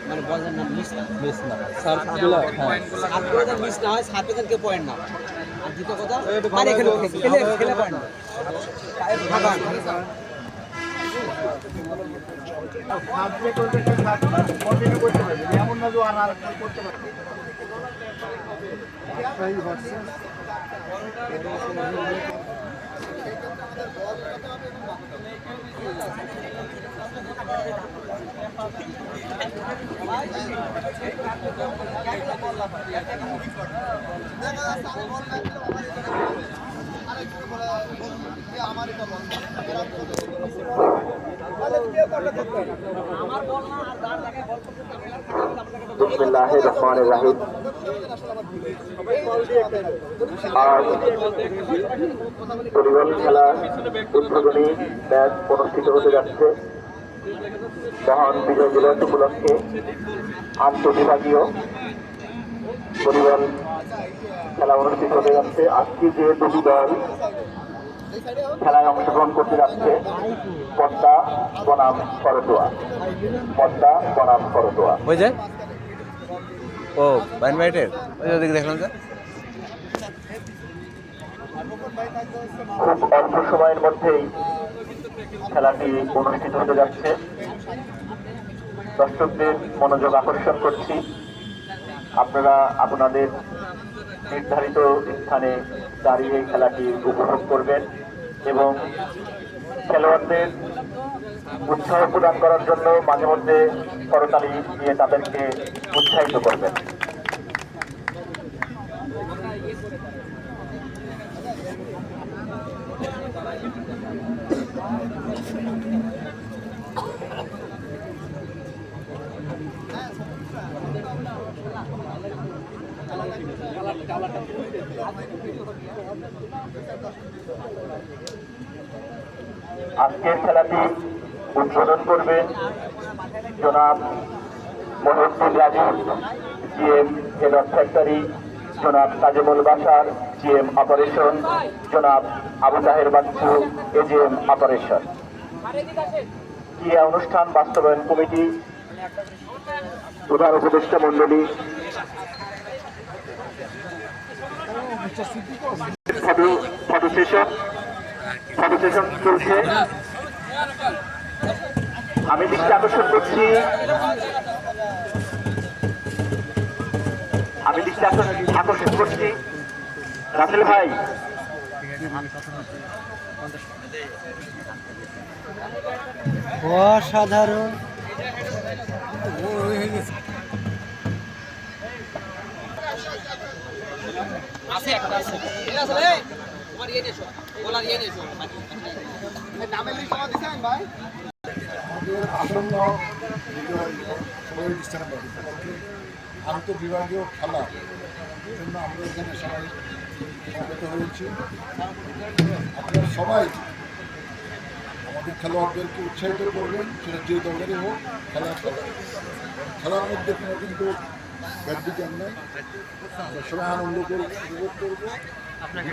মানে বলেন না মিস না সার্কুলা সার্কুলা মিস না হয় সাথে সাথে পয়েন্ট না আর দ্বিতীয় কথা মানে খেলে পয়েন্ট না সাবজে করতে কন্টিনিউ করতে পারবে এমন না যে আর করতে পারবে সহি হচ্ছে বিসমিল্লাহির রহমানির রহিম। আজ ভলিবল খেলার উদ্বোধনী ম্যাচ অনুষ্ঠিত হতে যাচ্ছে। মহান বিজয় দিবস উপলক্ষে আন্তঃবিভাগীয় ভলিবল খেলা অনুষ্ঠিত হতে যাচ্ছে। আজকে যে দুটি দল খেলায় অংশগ্রহণ করতে যাচ্ছে পদ্মা বনাম করতোয়া। পদ্মা বনাম করতোয়া হয়ে যায় ও বাইন বাইটের ওইদিকে দেখলাম যে খুব অল্প সময়ের মধ্যেই খেলাটি অনুষ্ঠিত হতে যাচ্ছে। দর্শকদের মনোযোগ আকর্ষণ করছি, আপনারা আপনাদের নির্ধারিত স্থানে দাঁড়িয়ে খেলাটি উপভোগ করবেন এবং খেলোয়াড়দের উৎসাহ প্রদান করার জন্য মাঝে মধ্যে করতালি দিয়ে তাদেরকে উৎসাহিত করবেন। আজকের খেলাটি উদ্বোধন করবেন জনাব Mohiuddin Raju, GM head of factory, জনাব তাজেমুল বাশার, জিএম অপারেশন, জনাব আবু তাহের বাচ্চু, এজিএম অপারেশন। ক্রীড়া অনুষ্ঠান বাস্তবায়ন কমিটি, প্রধান উপদেষ্টা মন্ডলী, ফটো সেশন চলছে। আমি দৃষ্টি আকর্ষণ করছি রাসেল ভাই, অসাধারণ আসন্ন আন্তঃবিভাগীয় খেলা জন্য আমরা এখানে সবাই সমবেত হয়েছি। আপনারা সবাই আমাদের খেলোয়াড়দেরকে উৎসাহিত করবেন, সেটা যে দলেরই হোক। খেলার মধ্যে কোনো কিন্তু ব্যাডমিন্টন নেই, সবাই আনন্দ করবো, উপভোগ করবো। আসেন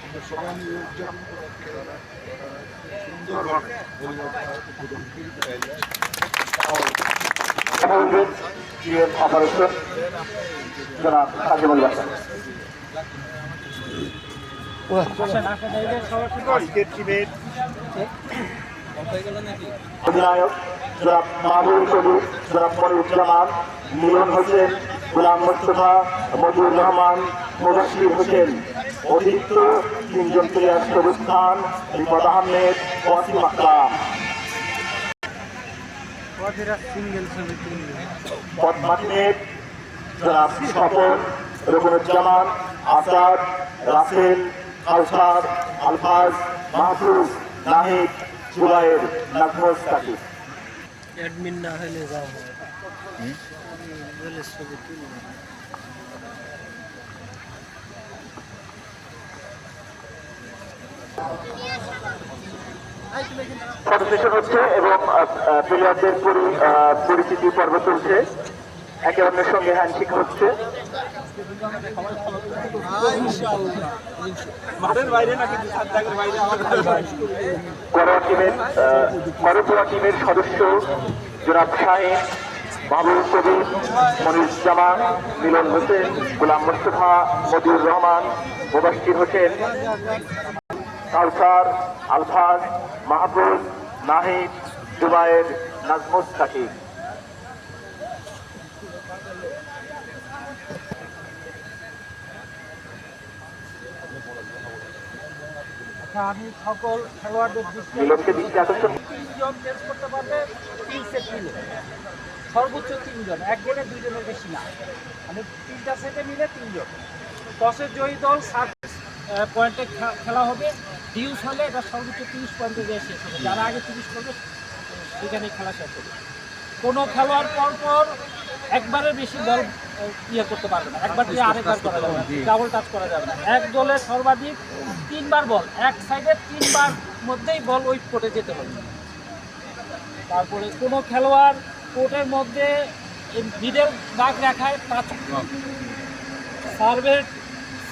আমরা সবাই নিয়ে উদযাপন অপারেশন জনাব তাজেমুল বাশার। অধিনায়ক জনাব মাহবুব কবির, জনাব মনিরুজ্জামান, মিলন হোসেন, গোলাম মোস্তফা, মজিবুর রহমান, মুদাশির হোসেন। অতিরিক্ত তিনজন প্লেয়ার সবুজ খান, রিফাত আহমেদ, ওয়াসিম আকরাম। পদ্মাটিনের জনাব স্বপন, রুকনুজ্জামান, আসাদ, রাসেল, কাউসার, আলফাজ, মাহফুজ, নাহিদ, জুবায়ের নাজমুস সাকিব। অ্যাডমিন না হলে যাও বলে ছবি তুলবে ফটো সেশন হচ্ছে এবং প্লেয়ারদের পরিচিতি পর্ব চলছে, একে অন্যের সঙ্গে হ্যান্ডশেক হচ্ছে। করতোয়া টিমের সদস্য জনাব শাহিন, মাহবুব কবির, মনিরুজ্জামান, মিলন হোসেন, গোলাম মোস্তফা, মজিবুর রহমান, মুবাশশির হোসেন, কাউসার, আলফাজ, মাহবুব, নাহিদ, জুবায়ের, নাজমুস সাকিব। আমি সকল খেলোয়াড়দের মিলনকে দৃষ্টি আকর্ষণ। 3 জন চেঞ্জ করতে পারবে 3 সেট মিলে, সর্বোচ্চ 3 জন, এক গেলে 2 জনের বেশি না, মানে 3টা সেটে মিলে 3 জন। টসের জয়ী দল 7 পয়েন্টে খেলা হবে, ডিউস হলে এটা সর্বোচ্চ 30 পয়েন্টে গিয়ে শেষ হবে, যারা আগে 30 করবে সেখানে খেলা শেষ হবে। কোনো খেলোয়াড় পর একবারের বেশি বল ইয়ে করতে পারবে না, একবার দিয়ে আরেকবার করা যাবে না, ডাবল টাচ করা যাবে না। এক দলে সর্বাধিক 3বার বল, এক সাইডে 3বার মধ্যেই বল ওই কোর্টে যেতে হবে। তারপরে কোনো খেলোয়াড় কোর্টের মধ্যে মিডল দাগ রেখায় টাচ,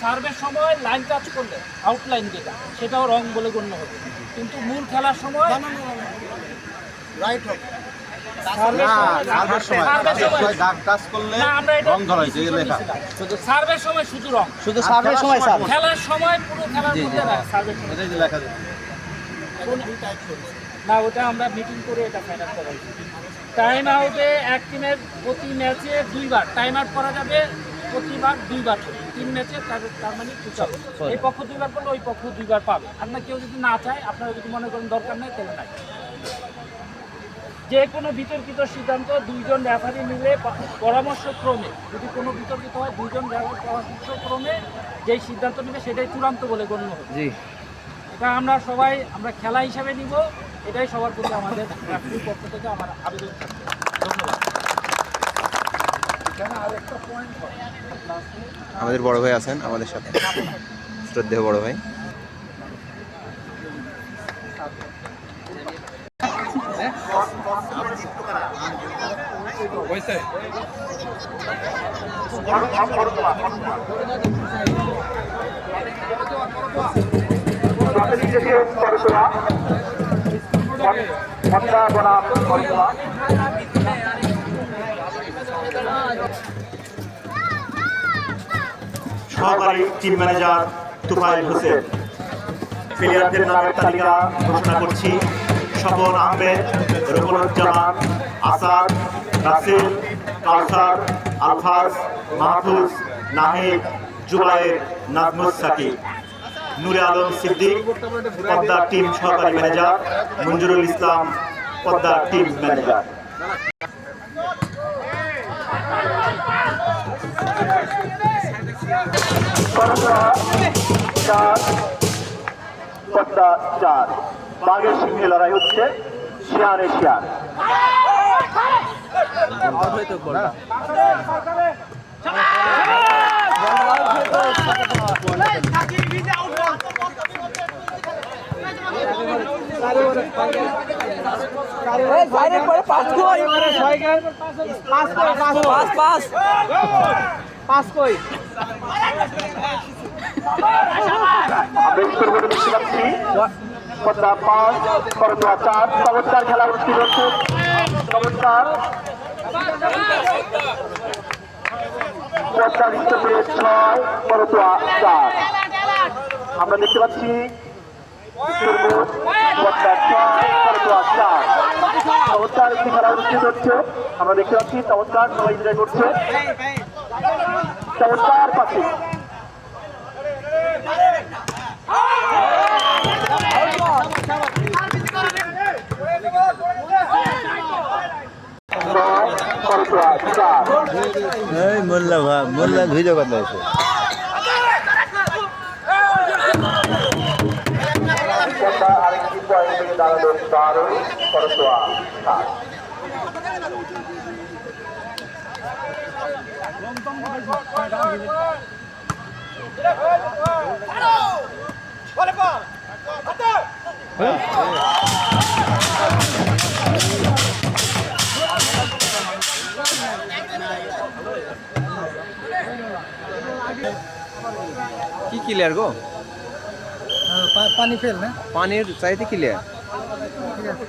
সার্ভের সময় লাইন টাচ করলে আউটলাইন যেটা সেটাও রং বলে গণ্য হবে, কিন্তু মূল খেলার সময় রাইট হবে। সার্ভের সময় শুধু রং, শুধু সার্ভের সময় স্যার, খেলার সময় পুরো খেলার মধ্যে না, সার্ভের সময় লেখা যায় না, ওটা আমরা মিটিং করে এটা ফাইনাল করা হয়েছে। টাইম আউটে এক টিমের প্রতি ম্যাচে 2বার টাইম আউট করা যাবে, প্রতিবার 2বার, 3 ম্যাচে তার মানে এই পক্ষ 2বার করলে ওই পক্ষ 2বার পাবে। আপনার কেউ যদি না চায়, আপনারা যদি মনে করেন দরকার নেই, তাহলে নাই। যে কোনো বিতর্কিত সিদ্ধান্ত 2 জন রেফারি মিলে পরামর্শক্রমে, যদি কোনো বিতর্কিত হয় 2 জন রেফারি পরামর্শক্রমে যেই সিদ্ধান্ত নেবে সেটাই চূড়ান্ত বলে গণ্য হবে। জি। এটা আমরা খেলা হিসাবে নিব, এটাই সবার প্রতি আমাদের রেফারির পক্ষ থেকে আমার আবেদন থাকবে। ধন্যবাদ। আমাদের বড় ভাই আছেন আমাদের সাথে, শ্রদ্ধেয় বড় ভাই। সহকারী টিম ম্যানেজার তুফাইল হোসেন। প্লেয়ারদের নামের তালিকা ঘোষণা করছি: স্বপন আহমেদ, রুকনুজ্জামান, আসাদ, রাসেল, কাউসার, আলফাজ, মাহফুজ, নাহিদ, জুবায়ের, নাজমুস সাকিব। নূরে আলম সিদ্দিক, পদ্মা টিম সহকারী ম্যানেজার। মঞ্জুরুল ইসলাম, পদ্মা টিম ম্যানেজার। পদ্মা 4, বাঘের সিংহে লড়াই হচ্ছে, শিয়ানে শিয়ান। পদ্মা 5, করতোয়া 4। চমৎকার খেলা অনুষ্ঠিত হচ্ছে, চমৎকার। পদ্মা জিততে পেরে 6, করতোয়া 4। আমরা দেখতে পাচ্ছি পদ্মা 6, করতোয়া 4। চমৎকার একটি খেলা অনুষ্ঠিত হচ্ছে, আমরা দেখতে পাচ্ছি। চমৎকার সবাই এনজয় করছে, চমৎকার পাশে। মোল্লা ভিডিও কথা আছে। আরেকটি পয়েন্ট থেকে দাঁড়ালো করতোয়া ঘাট। কি ক্লিয়ার গো? পানি ফেল না পানির চাইতে ক্লিয়ার। ঠিক আছে